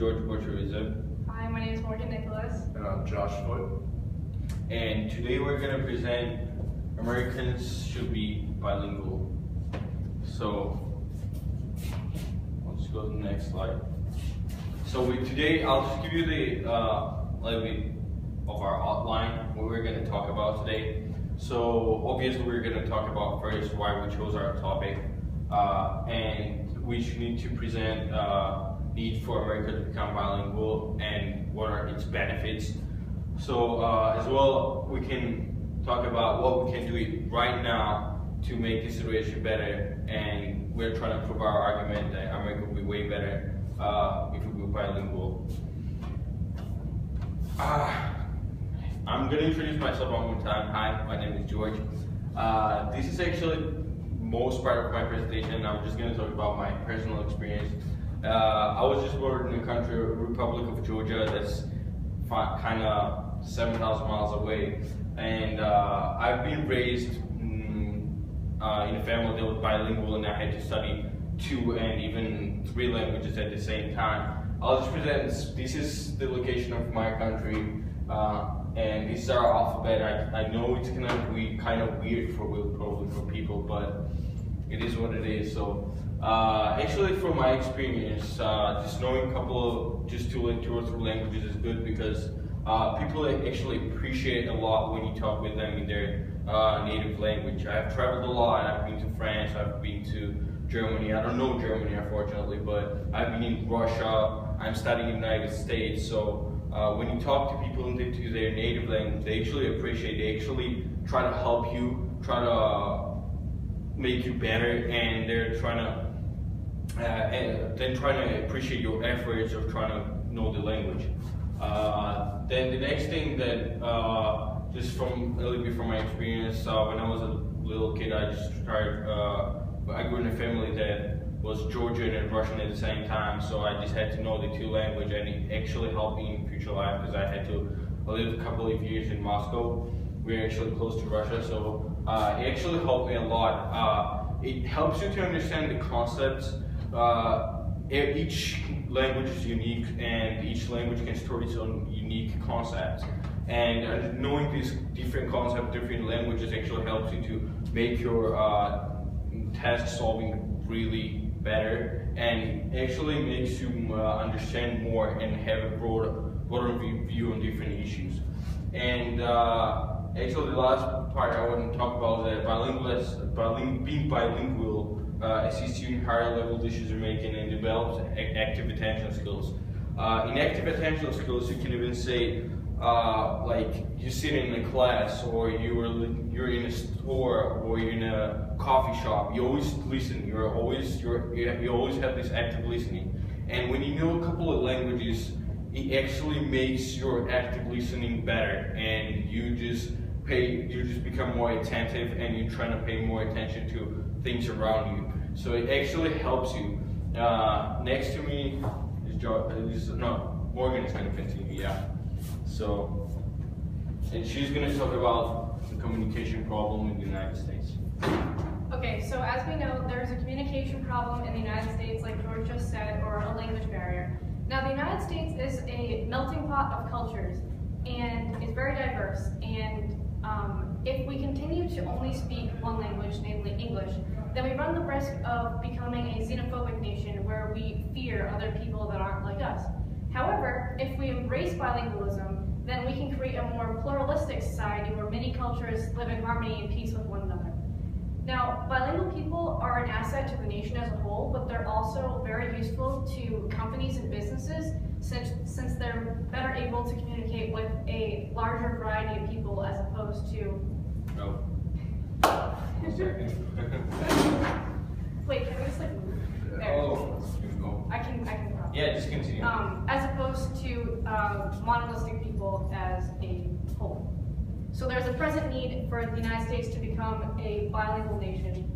George Portuguese. Hi, my name is Morgan Nicholas. And I'm Josh Foot. And today we're going to present Americans should be bilingual. So, let's go to the next slide. So today I'll just give you the little bit of our outline, what we're going to talk about today. So obviously we're going to talk about first why we chose our topic, and we need to present need for America to become bilingual and what are its benefits. So as well, we can talk about what we can do it right now to make the situation better, and we're trying to prove our argument that America will be way better if we were bilingual. I'm going to introduce myself one more time. Hi, my name is George. This is actually most part of my presentation. I'm just going to talk about my personal experience. I was just born in the country, Republic of Georgia, that's kind of 7,000 miles away. And I've been raised in a family that was bilingual, and I had to study 2 and even 3 languages at the same time. I'll just present, this is the location of my country, and this is our alphabet. I know it's gonna be kind of weird probably for people, but it is what it is. So actually, from my experience, just knowing a couple of, just 2 or 3 languages is good, because people actually appreciate a lot when you talk with them in their native language. I've traveled a lot. I've been to France, I've been to Germany. I don't know Germany, unfortunately, but I've been in Russia. I'm studying in the United States. So when you talk to people into their native language, they actually appreciate. They actually try to help you, try to make you better, and they're trying to appreciate your efforts of trying to know the language. Then the next thing that just from a little bit from my experience, when I was a little kid, I just started. I grew in a family that was Georgian and Russian at the same time, so I just had to know the 2 languages, and it actually helped me in future life, because I had to live a couple of years in Moscow. We're actually close to Russia, so it actually helped me a lot. It helps you to understand the concepts. Each language is unique, and each language can store its own unique concepts. And knowing these different concepts, different languages, actually helps you to make your task solving really better, and actually makes you understand more and have a broader view on different issues. And actually, the last part I want to talk about is that being bilingual assists you in higher level decision making and develops active attention skills. In active attention skills, you can even say, like you sit in a class, or you're in a store, or you're in a coffee shop. You always listen. You always have this active listening. And when you know a couple of languages, it actually makes your active listening better, and you just become more attentive, and you're trying to pay more attention to things around you. So it actually helps you. Next to me is Morgan is going to continue. Yeah. So, and she's going to talk about the communication problem in the United States. Okay, so as we know, there's a communication problem in the United States, like George just said, or a language barrier. Now, the United States is a melting pot of cultures, and it's very diverse. And if we continue to only speak one language, namely English, then we run the risk of becoming a xenophobic nation where we fear other people that aren't like us. However, if we embrace bilingualism, then we can create a more pluralistic society where many cultures live in harmony and peace with one another. Now, bilingual people are an asset to the nation as a whole, but they're also very useful to companies and businesses since they're better able to communicate with a larger variety of people as opposed to... No. 1 second. Wait, can we just like move? There. Oh, I can probably. yeah, just continue. As opposed to monolistic people as a whole. So there's a present need for the United States to become a bilingual nation.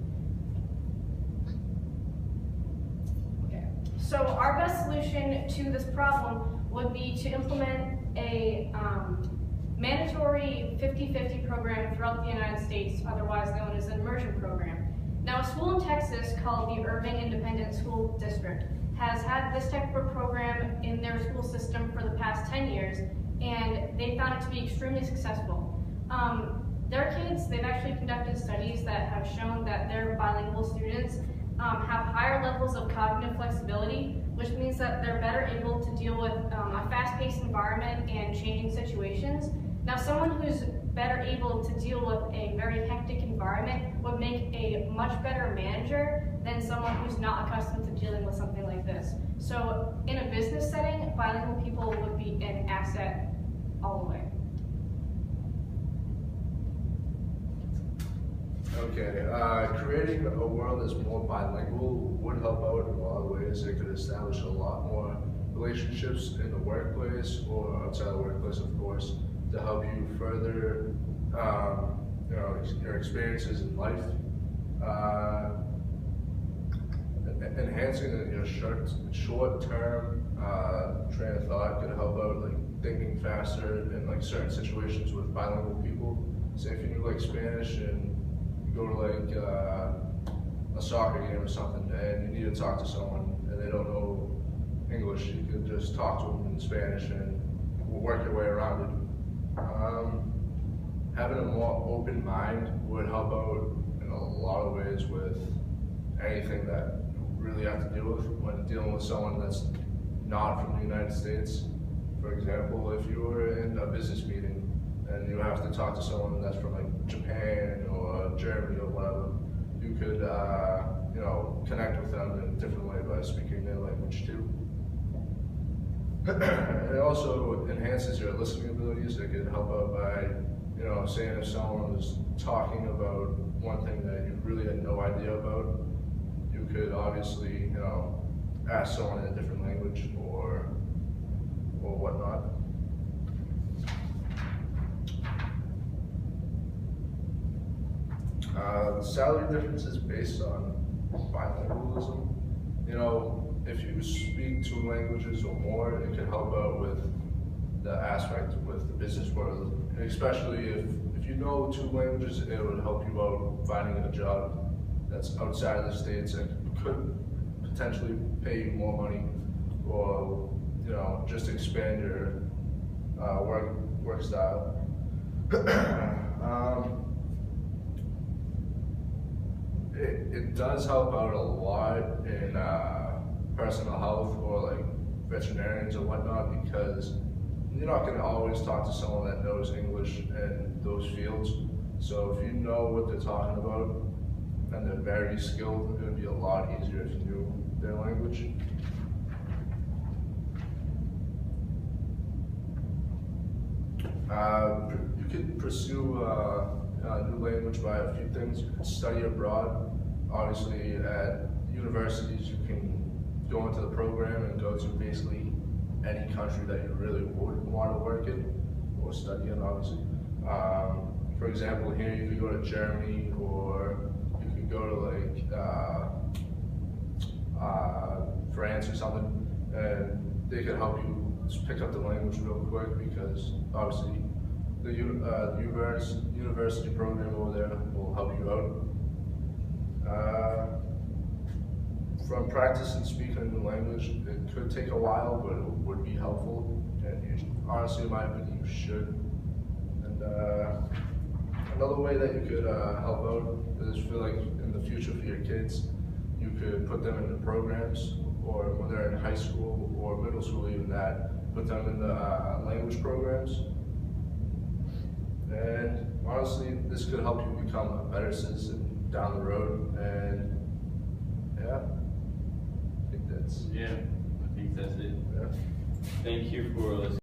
Okay. So our best solution to this problem would be to implement a mandatory 50-50 program throughout the United States, otherwise known as an immersion program. Now, a school in Texas called the Irving Independent School District has had this type of program in their out to be extremely successful. Their kids, they've actually conducted studies that have shown that their bilingual students have higher levels of cognitive flexibility, which means that they're better able to deal with a fast-paced environment and changing situations. Now, someone who's better able to deal with a very hectic environment would make a much better manager than someone who's not accustomed to dealing with something like this. So in a business setting, bilingual people would be an asset all the way. Okay, creating a world that's more bilingual would help out in a lot of ways. It could establish a lot more relationships in the workplace or outside the workplace, of course, to help you further your experiences in life. Enhancing your short-term train of thought could help out, like thinking faster in like certain situations with bilingual people. Say if you knew like Spanish and you go to like a soccer game or something and you need to talk to someone and they don't know English, you could just talk to them in Spanish and work your way around it. Having a more open mind would help out in a lot of ways with anything that you really have to deal with when dealing with someone that's not from the United States. For example, if you were in a business meeting and you have to talk to someone that's from like Japan or Germany or whatever, you could connect with them in a different way by speaking their language too. It also enhances your listening abilities. It could help out by, saying if someone was talking about one thing that you really had no idea about, you could obviously, ask someone in a different language or whatnot. The salary difference is based on bilingualism. If you speak 2 languages or more, it can help out with the aspect with the business world. And especially if you know 2 languages, it would help you out finding a job that's outside of the States and could potentially pay you more money or, just expand your work style. It does help out a lot in personal health or like veterinarians or whatnot, because you're not going to always talk to someone that knows English in those fields. So if you know what they're talking about and they're very skilled, it would be a lot easier if you knew their language. You could pursue a new language by a few things. You could study abroad. Obviously, at universities, you can go into the program and go to basically any country that you really would want to work in or study in, obviously. For example, here you could go to Germany, or you could go to like France or something, and they could help you pick up the language real quick, because obviously the university program over there will help you out. From practicing speaking a new language, it could take a while, but it would be helpful. And honestly, in my opinion, you should. And another way that you could help out is, feel like in the future for your kids, you could put them in the programs, or when they're in high school or middle school, even that, put them in the language programs. And honestly, this could help you become a better citizen down the road. And yeah, I think that's it. Yeah. Thank you for listening.